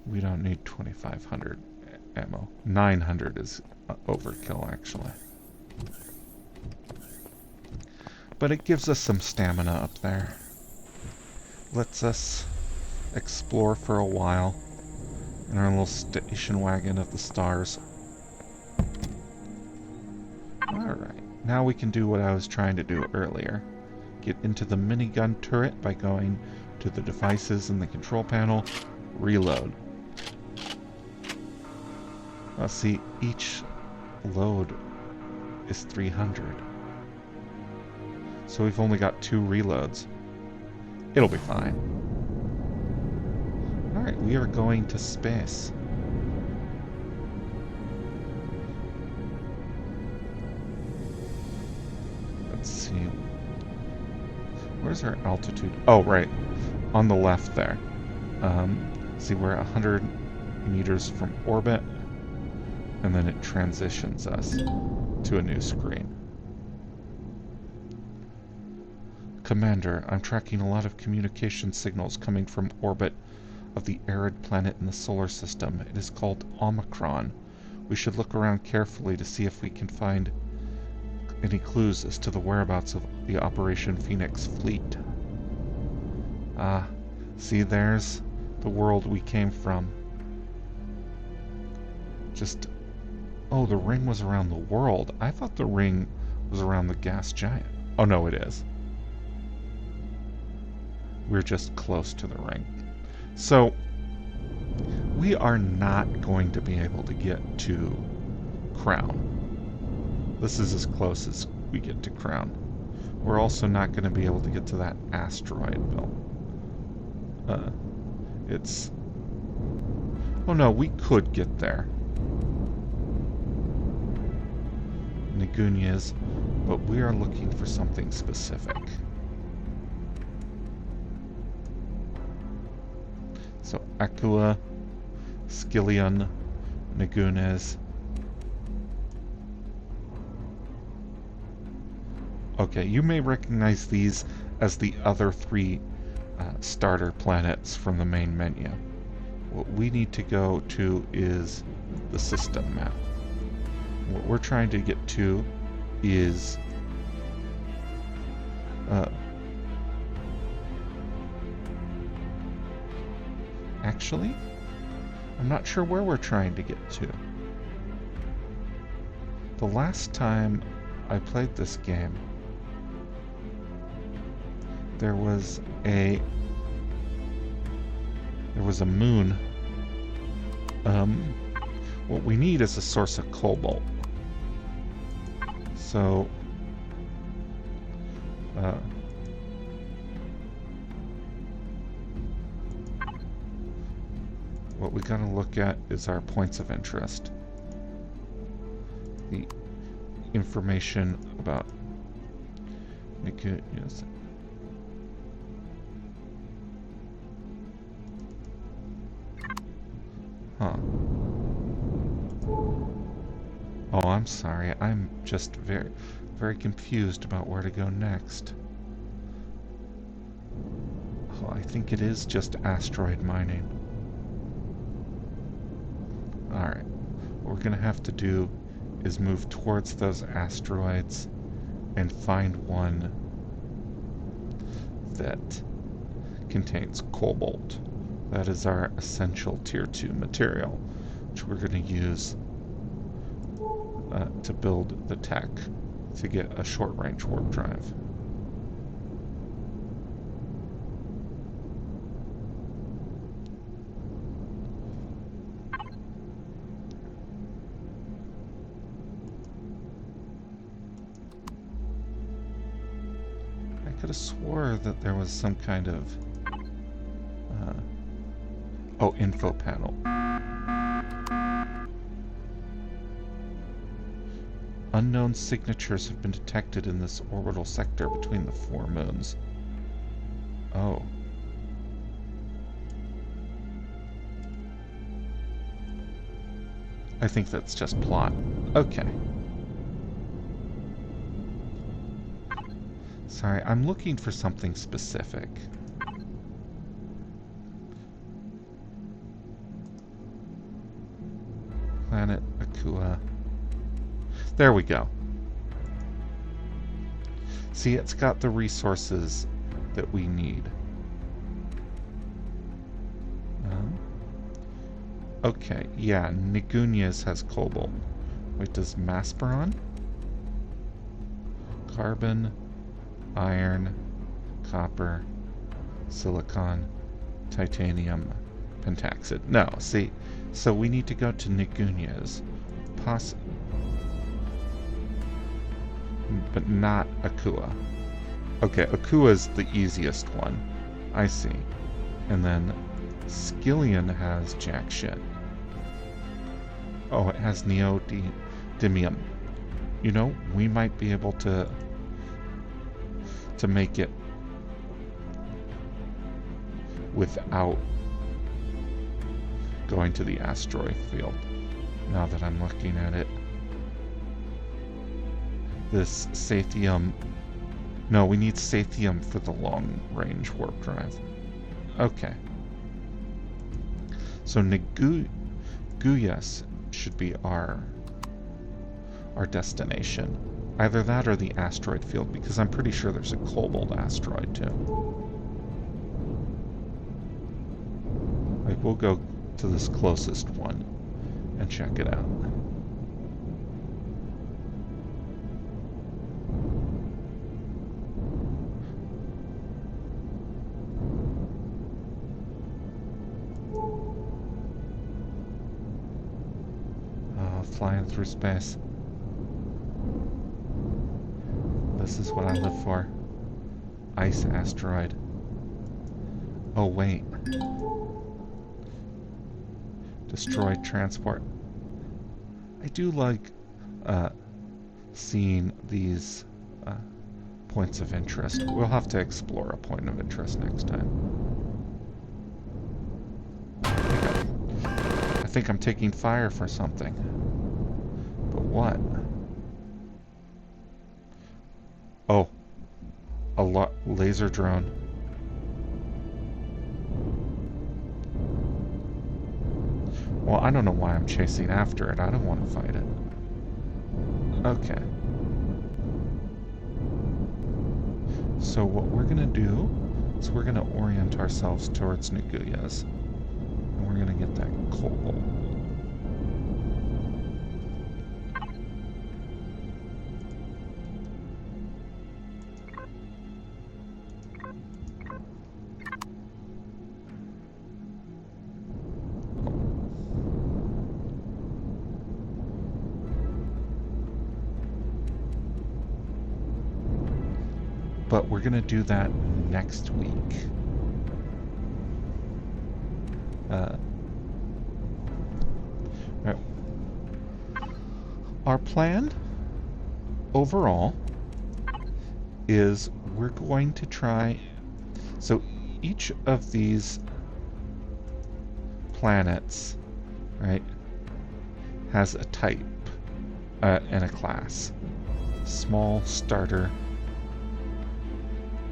We don't need 2,500 ammo. 900 is overkill, actually. But it gives us some stamina up there. Lets us explore for a while in our little station wagon of the stars. Alright, now we can do what I was trying to do earlier. Get into the minigun turret by going to the devices in the control panel, reload. See, each load is 300. So we've only got 2 reloads. It'll be fine. Alright, we are going to space. Let's see. Where's our altitude? Oh, right. On the left there. See, we're 100 meters from orbit. And then it transitions us to a new screen. Commander, I'm tracking a lot of communication signals coming from orbit of the arid planet in the solar system. It is called Omicron. We should look around carefully to see if we can find any clues as to the whereabouts of the Operation Phoenix fleet. Ah, see, there's the world we came from. Oh, the ring was around the world. I thought the ring was around the gas giant. Oh, no, it is. We're just close to the ring. So, we are not going to be able to get to Crown. This is as close as we get to Crown. We're also not going to be able to get to that asteroid belt. Oh no, we could get there. Nigunyas, but we are looking for something specific. So Akua, Skillion, Nigunes. Okay, you may recognize these as the other three starter planets from the main menu. What we need to go to is the system map. What we're trying to get to is actually, I'm not sure where we're trying to get to. The last time I played this game, there was a moon. What we need is a source of cobalt. So what we gotta look at is our points of interest. The information about yes. Huh. Oh, I'm sorry. I'm just very, very confused about where to go next. Oh, I think it is just asteroid mining. Alright. What we're going to have to do is move towards those asteroids and find one that contains cobalt. That is our essential Tier 2 material, which we're going to use to build the tech to get a short-range warp drive. I could have swore that there was some kind of info panel. Unknown signatures have been detected in this orbital sector between the 4 moons. Oh. I think that's just plot. Okay. Sorry, I'm looking for something specific. Planet Akua. There we go. See, it's got the resources that we need. Okay, yeah, Nigunyas has cobalt. Wait, does Masperon? Carbon, iron, copper, silicon, titanium, pentaxid. No, see, so we need to go to Nigunyas. But not Akua. Okay, Akua's the easiest one. I see. And then Skillion has jack shit. Oh, it has neodymium. You know, we might be able to make it without going to the asteroid field. Now that I'm looking at it. This Sathium No, we need Sathium for the long-range warp drive. Okay. So Naguyas should be our destination. Either that or the asteroid field, because I'm pretty sure there's a Cobalt asteroid too. Like, we'll go to this closest one and check it out. Flying through space. This is what I live for. Ice asteroid. Oh, wait. Destroyed transport. I do like seeing these points of interest. We'll have to explore a point of interest next time. I think I'm taking fire for something. But what? Oh. A laser drone. Well, I don't know why I'm chasing after it. I don't want to fight it. Okay. So what we're going to do is we're going to orient ourselves towards Naguyas. And we're going to get that cobalt. But we're going to do that next week. Our plan overall is we're going to try... So each of these planets, right, has a type and a class. Small starter,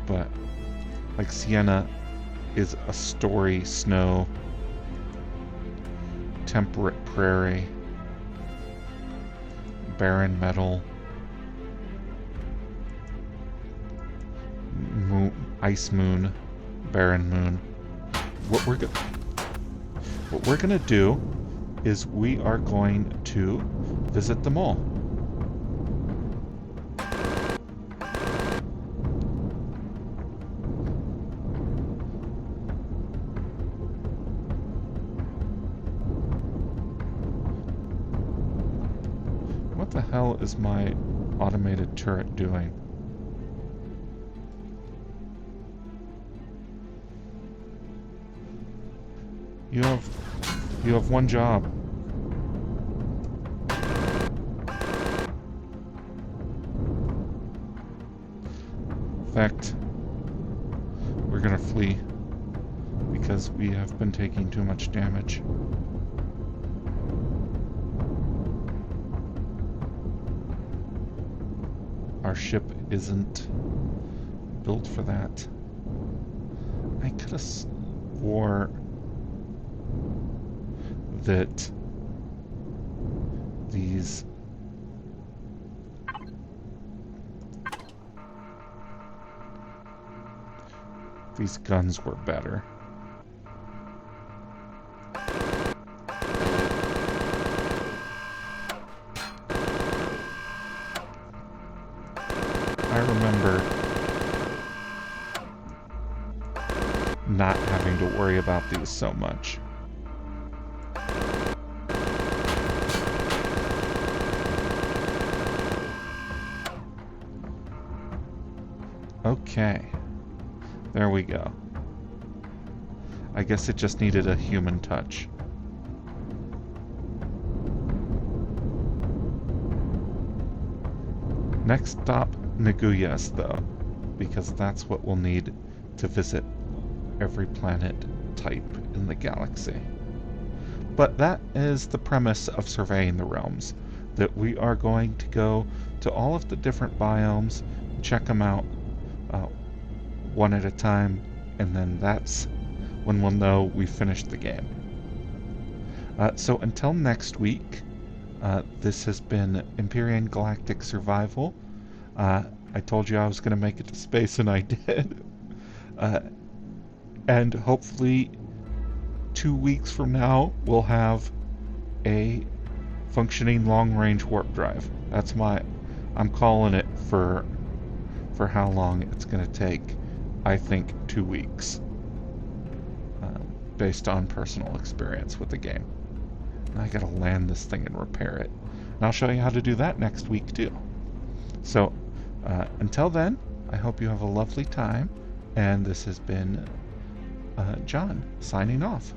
but like Sienna is a story snow, temperate prairie, barren metal, ice moon, barren moon. What we're gonna do is we are going to visit them all. What the hell is my automated turret doing? You have one job. In fact, we're gonna flee because we have been taking too much damage. Our ship isn't built for that. I could have swore that these guns were better. I remember not having to worry about these so much. Okay. There we go. I guess it just needed a human touch. Next stop, Naguyas, though, because that's what we'll need to visit every planet type in the galaxy. But that is the premise of surveying the realms, that we are going to go to all of the different biomes, check them out, uh, one at a time, and then that's when we'll know we finished the game. So until next week, this has been Empyrion Galactic Survival. I told you I was going to make it to space, and I did. And hopefully 2 weeks from now, we'll have a functioning long-range warp drive. I'm calling it for how long it's going to take. I think 2 weeks, based on personal experience with the game. And I got to land this thing and repair it. And I'll show you how to do that next week too. So until then, I hope you have a lovely time. And this has been John signing off.